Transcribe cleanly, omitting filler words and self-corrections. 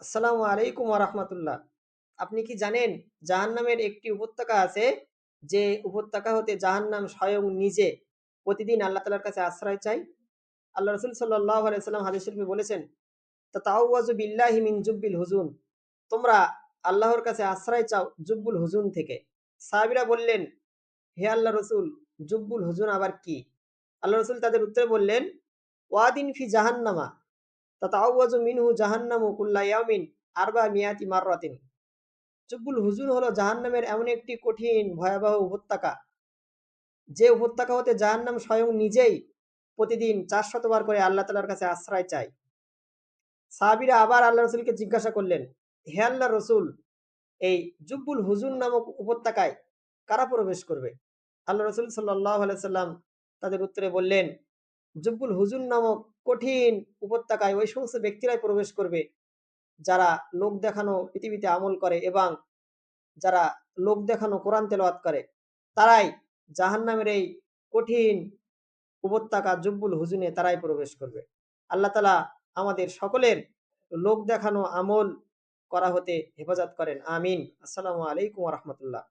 আসসালামু আলাইকুম ওয়া রাহমাতুল্লাহ। আপনি কি জানেন জাহান্নামের একটি উপত্যকা আছে, যে উপত্যকা হতে জাহান্নাম স্বয়ং নিজে প্রতিদিন আল্লাহ তাআলার কাছে আশ্রয় চায়? আল্লাহ রাসূল সাল্লাল্লাহু আলাইহি ওয়াসাল্লাম হাদিস শরীফে বলেছেন, তাতাওয়াজু বিল্লাহি মিন জুব্বিল হুজুন। তোমরা আল্লাহর কাছে আশ্রয় চাও জুব্বুল হুজুন থেকে। সাহাবীরা বললেন, হে আল্লাহর রাসূল, জুব্বুল হুজুন আবার কি? আল্লাহ রাসূল তাদের উত্তরে বললেন, ওয়াদিন ফি জাহান্নামা তাতাওয়াজু মিনহু জাহান্নামু কুল্লা ইয়াউমিন আরবা মিয়াতি মাররাতিন। জুব্বুল হুজুন হলো জাহান্নামের এমন একটি কঠিন ভয়াবহ উপত্যকা, যে উপত্যকা হতে জাহান্নাম স্বয়ং নিজেই প্রতিদিন 400 বার করে আল্লাহ তাআলার কাছে আশ্রয় চায়। সাহাবীরা আবার আল্লাহ রাসূলকে জিজ্ঞাসা করলেন, হে আল্লাহর রাসূল, এই জুব্বুল হুজুন নামক উপত্যকায় কারা প্রবেশ করবে? আল্লাহ রাসূল সাল্লাল্লাহু আলাইহি সাল্লাম তাদের উত্তরে বললেন, জুব্বুল হুজুন নামক কঠিন উপত্যকায় ওই সমস্ত ব্যক্তিরাই প্রবেশ করবে যারা লোক দেখানো পৃথিবীতে আমল করে, এবং যারা লোক দেখানো কোরআন তেলাওয়াত করে, তারাই জাহান্নামের এই কঠিন উপত্যকা জুব্বুল হুজুনে তারাই প্রবেশ করবে। আল্লাহ তাআলা আমাদের সকলের লোক দেখানো আমল করা হতে হেফাজত করেন। আমিন। আসসালামু আলাইকুম ওয়া রাহমাতুল্লাহ।